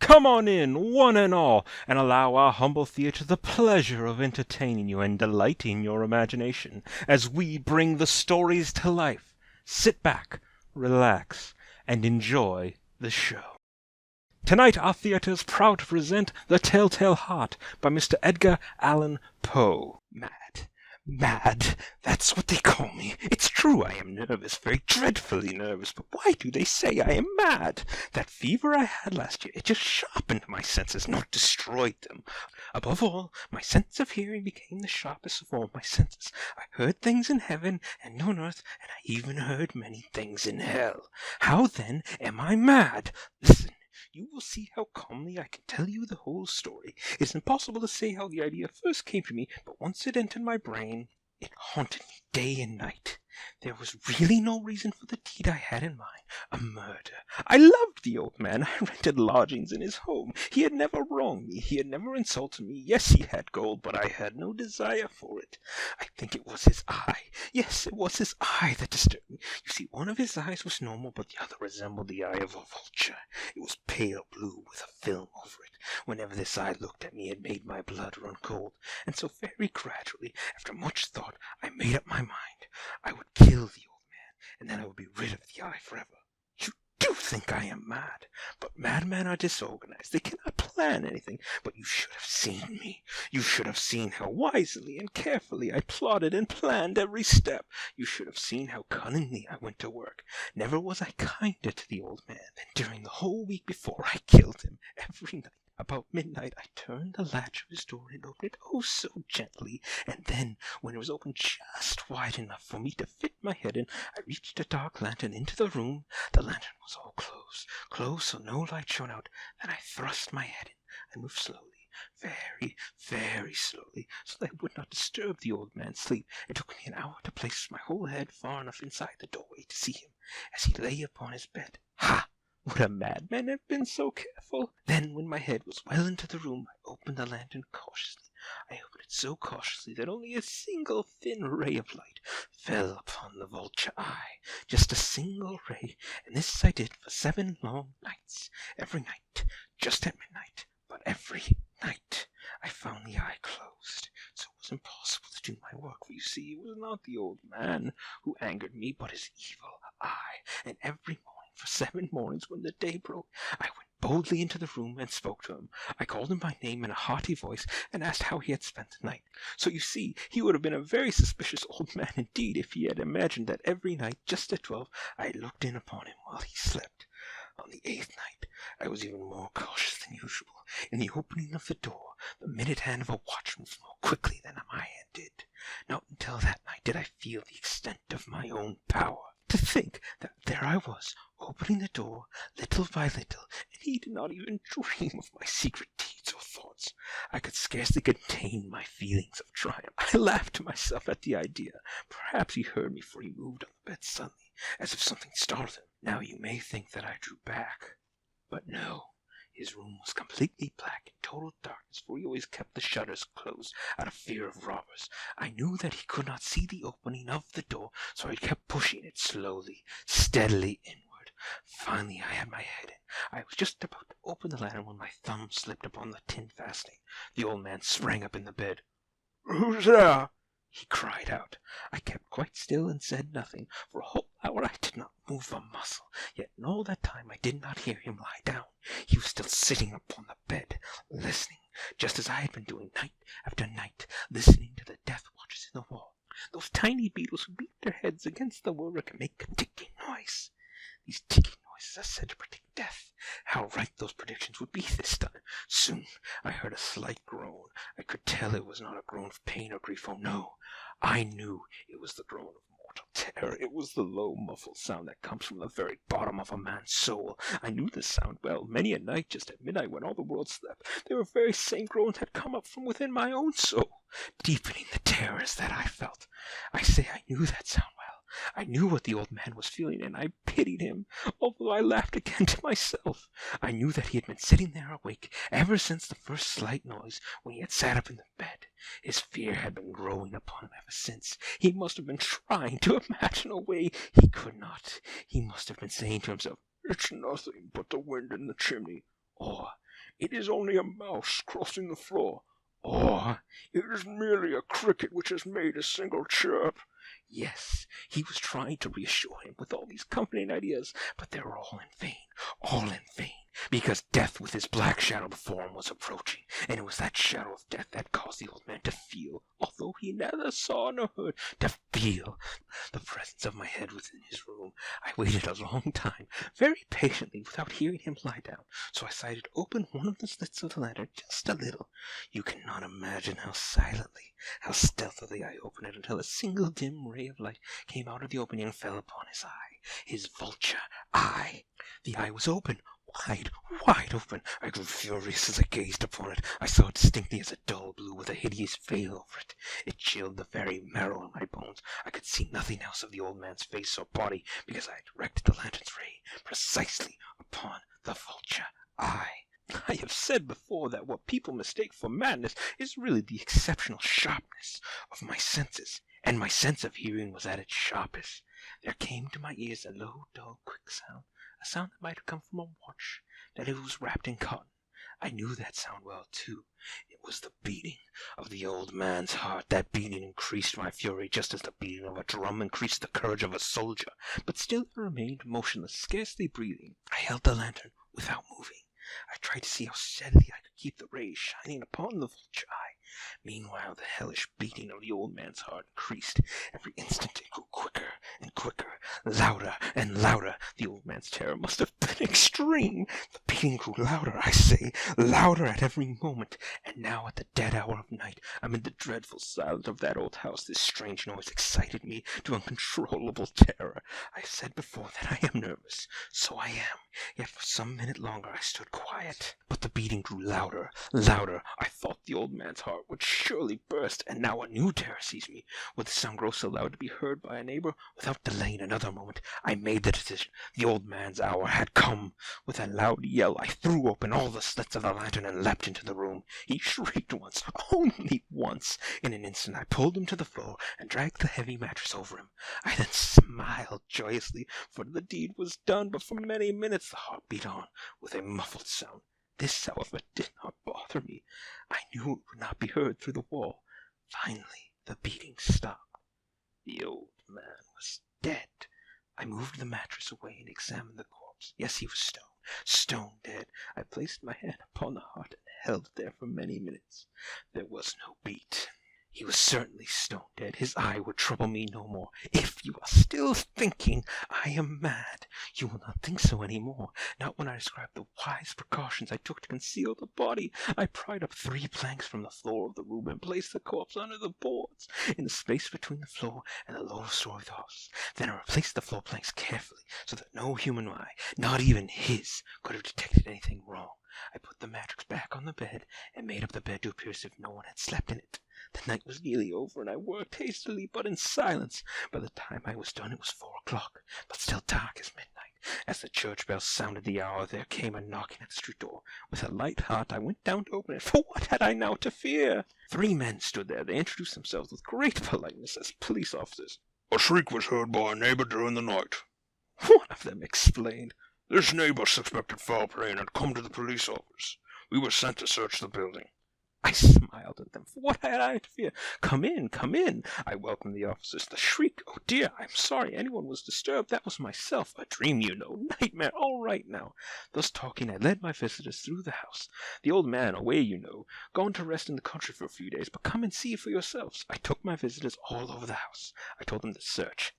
Come on in, one and all, and allow our humble theatre the pleasure of entertaining you and delighting your imagination as we bring the stories to life. Sit back, relax, and enjoy the show. Tonight our theatre is proud to present The Telltale Heart by Mr. Edgar Allan Poe. Mad, that's what they call me. It's true I am nervous, very dreadfully nervous, but why do they say I am mad? That fever I had last year, it just sharpened my senses, not destroyed them. Above all, my sense of hearing became the sharpest of all my senses. I heard things in heaven and on earth, and I even heard many things in hell. How then am I mad? Listen. You will see how calmly I can tell you the whole story. It is impossible to say how the idea first came to me, but once it entered my brain, it haunted me day and night. There was really no reason for the deed I had in mind, a murder. I loved the old man. I rented lodgings in his home. He had never wronged me. He had never insulted me. Yes, he had gold, but I had no desire for it. I think it was his eye. Yes, it was his eye that disturbed me. You see, one of his eyes was normal, but the other resembled the eye of a vulture. It was pale blue with a film over it. Whenever this eye looked at me, it made my blood run cold. And so very gradually, after much thought, I made up my mind. I would kill the old man, and then I would be rid of the eye forever. You do think I am mad, but madmen are disorganized. They cannot plan anything, but you should have seen me. You should have seen how wisely and carefully I plotted and planned every step. You should have seen how cunningly I went to work. Never was I kinder to the old man than during the whole week before I killed him. Every night, about midnight, I turned the latch of his door and opened it oh so gently, and then, when it was opened just wide enough for me to fit my head in, I reached a dark lantern into the room. The lantern was all closed so no light shone out. Then I thrust my head in. I moved slowly, very, very slowly, so that I would not disturb the old man's sleep. It took me an hour to place my whole head far enough inside the doorway to see him as he lay upon his bed. Ha! Would a madman have been so careful? Then, when my head was well into the room, I opened the lantern cautiously. I opened it so cautiously that only a single thin ray of light fell upon the vulture eye. Just a single ray, and this I did for 7 long nights. Every night, just at midnight, but every night, I found the eye closed. So it was impossible to do my work, for you see, it was not the old man who angered me, but his evil eye. And every morning, for 7 mornings, when the day broke, I went boldly into the room and spoke to him. I called him by name in a hearty voice and asked how he had spent the night. So you see, he would have been a very suspicious old man indeed if he had imagined that every night, just at 12, I looked in upon him while he slept. On the 8th night, I was even more cautious than usual. In the opening of the door, the minute hand of a watch moved more quickly than my hand did. Not until that night did I feel the extent of my own power. To think that there I was, opening the door, little by little, and he did not even dream of my secret deeds or thoughts. I could scarcely contain my feelings of triumph. I laughed to myself at the idea. Perhaps he heard me, for he moved on the bed suddenly, as if something startled him. Now you may think that I drew back, but no. His room was completely black, in total darkness, for he always kept the shutters closed out of fear of robbers. I knew that he could not see the opening of the door, so I kept pushing it slowly, steadily inward. Finally, I had my head in. I was just about to open the lantern when my thumb slipped upon the tin fastening. The old man sprang up in the bed. "Who's there?" he cried out. I kept quite still and said nothing. For a whole hour I did not move a muscle, yet in all that time I did not hear him lie down. He was still sitting upon the bed, listening, just as I had been doing night after night, listening to the death watches in the wall. Those tiny beetles who beat their heads against the woodwork and make a ticking noise. These ticking noises are said to predict death. How right those predictions would be this time. Soon I heard a slight groan. I could tell it was not a groan of pain or grief. Oh no, I knew it was the groan of mortal terror. It was the low, muffled sound that comes from the very bottom of a man's soul. I knew this sound well. Many a night, just at midnight, when all the world slept, the very same groans had come up from within my own soul, deepening the terrors that I felt. I say I knew that sound well. I knew what the old man was feeling, and I pitied him, although I laughed again to myself. I knew that he had been sitting there awake ever since the first slight noise, when he had sat up in the bed. His fear had been growing upon him ever since. He must have been trying to imagine a way he could not. He must have been saying to himself, "It's nothing but the wind in the chimney," or It is only a mouse crossing the floor. Or it is merely a cricket which has made a single chirp. Yes, he was trying to reassure him with all these comforting ideas, but they were all in vain, because death with his black shadow before him was approaching, and it was that shadow of death that caused the old man to feel, although he neither saw nor heard, to feel the presence of my head within his room. I waited a long time, very patiently, without hearing him lie down, so I sighted open one of the slits of the lantern just a little. You cannot imagine how silently, how stealthily I opened it until a single dim ray of light came out of the opening and fell upon his eye, his vulture eye. The eye was open, wide open. I grew furious as I gazed upon it. I saw it distinctly as a dull blue with a hideous veil over it. It chilled the very marrow in my bones. I could see nothing else of the old man's face or body because I had directed the lantern's ray precisely upon the vulture eye. I have said before that what people mistake for madness is really the exceptional sharpness of my senses, and my sense of hearing was at its sharpest. There came to my ears a low, dull, quick sound, a sound that might have come from a watch, that it was wrapped in cotton. I knew that sound well, too. It was the beating of the old man's heart. That beating increased my fury, just as the beating of a drum increased the courage of a soldier. But still I remained motionless, scarcely breathing. I held the lantern without moving. I tried to see how steadily I could keep the rays shining upon the vulture eye. Meanwhile, the hellish beating of the old man's heart increased. Every instant it grew quicker and quicker, louder and louder. The old man's terror must have been extreme. The beating grew louder, I say, louder at every moment. And now, at the dead hour of night, amid the dreadful silence of that old house, this strange noise excited me to uncontrollable terror. I said before that I am nervous. So I am. Yet for some minute longer I stood quiet. But the beating grew louder, louder. I thought the old man's heart would surely burst, and now a new terror seized me. Would the sound grow so loud to be heard by a neighbor? Without delaying another moment, I made the decision. The old man's hour had come. With a loud yell, I threw open all the slits of the lantern and leapt into the room. He shrieked once, only once. In an instant I pulled him to the floor and dragged the heavy mattress over him. I then smiled joyously, for the deed was done, but for many minutes the heart beat on with a muffled sound. This, however, did not bother me. I knew it would not be heard through the wall. Finally, the beating stopped. The old man was dead. I moved the mattress away and examined the corpse. Yes, he was stone dead. I placed my hand upon the heart and held it there for many minutes. There was no beat. He was certainly stone dead. His eye would trouble me no more. If you are still thinking I am mad, you will not think so any more. Not when I describe the wise precautions I took to conceal the body. I pried up 3 planks from the floor of the room and placed the corpse under the boards, in the space between the floor and the lower story of the house. Then I replaced the floor planks carefully, so that no human eye, not even his, could have detected anything wrong. I put the mattress back on the bed and made up the bed to appear as if no one had slept in it. The night was nearly over, and I worked hastily, but in silence. By the time I was done, it was 4 o'clock, but still dark as midnight. As the church bell sounded the hour, there came a knocking at the street door. With a light heart, I went down to open it, for what had I now to fear? 3 men stood there. They introduced themselves with great politeness as police officers. A shriek was heard by a neighbor during the night. One of them explained. This neighbor suspected foul play and had come to the police office. We were sent to search the building. I smiled at them, for what had I to fear? Come in, come in. I welcomed the officers. The shriek, oh dear, I'm sorry anyone was disturbed. That was myself. A dream, you know. Nightmare. All right now. Thus talking, I led my visitors through the house. The old man, away, you know, gone to rest in the country for a few days, but come and see for yourselves. I took my visitors all over the house. I told them to search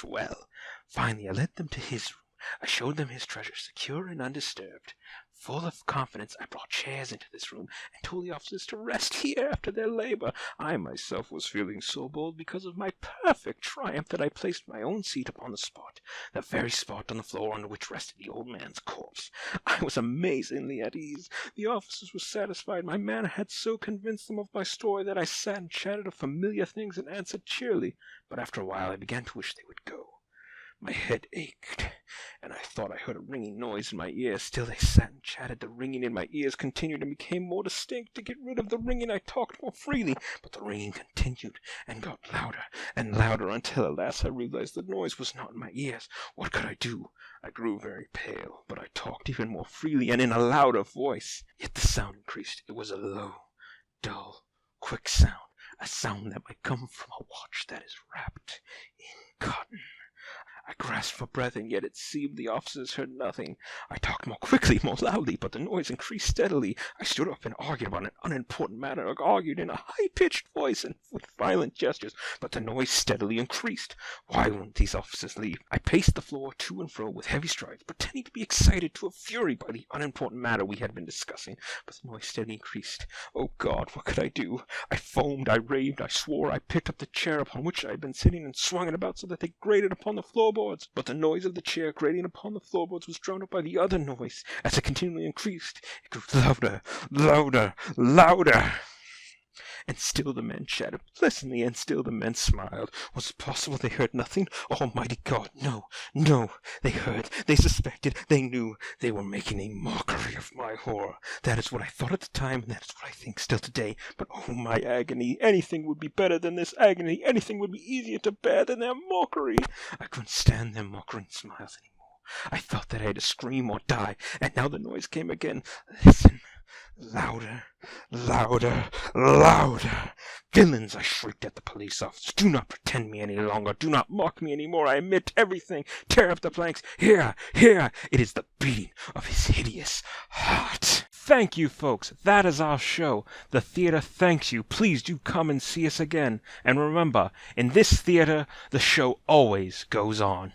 well. Finally, I led them to his room. I showed them his treasure, secure and undisturbed. Full of confidence, I brought chairs into this room and told the officers to rest here after their labor. I myself was feeling so bold because of my perfect triumph that I placed my own seat upon the very spot on the floor on which rested the old man's corpse. I was amazingly at ease. The officers were satisfied. My manner had so convinced them of my story that I sat and chatted of familiar things and answered cheerily. But after a while I began to wish they would go. My head ached, and I thought I heard a ringing noise in my ears. Still they sat and chatted. The ringing in my ears continued and became more distinct. To get rid of the ringing, I talked more freely, but the ringing continued and got louder and louder until at last I realized the noise was not in my ears. What could I do? I grew very pale, but I talked even more freely and in a louder voice. Yet the sound increased. It was a low, dull, quick sound, a sound that might come from a watch that is wrapped in cotton. I grasped for breath, and yet it seemed the officers heard nothing. I talked more quickly, more loudly, but the noise increased steadily. I stood up and argued about an unimportant matter. I argued in a high-pitched voice and with violent gestures, but the noise steadily increased. Why wouldn't these officers leave? I paced the floor to and fro with heavy strides, pretending to be excited to a fury by the unimportant matter we had been discussing, but the noise steadily increased. Oh God, what could I do? I foamed, I raved, I swore. I picked up the chair upon which I had been sitting and swung it about so that they grated upon the floorboards. But the noise of the chair grating upon the floorboards was drowned out by the other noise. As it continually increased, it grew louder, louder, louder. And still the men chatted pleasantly, and still the men smiled. Was it possible they heard nothing? Almighty God, no, no. They heard, they suspected, they knew. They were making a mockery of my horror. That is what I thought at the time, and that is what I think still today. But oh, my agony! Anything would be better than this agony. Anything would be easier to bear than their mockery. I couldn't stand their mockery and smiles anymore. I felt that I had to scream or die, and now the noise came again. Listen. Louder, louder, louder. Villains, I shrieked at the police officers. Do not pretend me any longer. Do not mock me any more. I admit everything. Tear up the planks. Here, here. It is the beating of his hideous heart. Thank you, folks. That is our show. The theater thanks you. Please do come and see us again. And remember, in this theater, the show always goes on.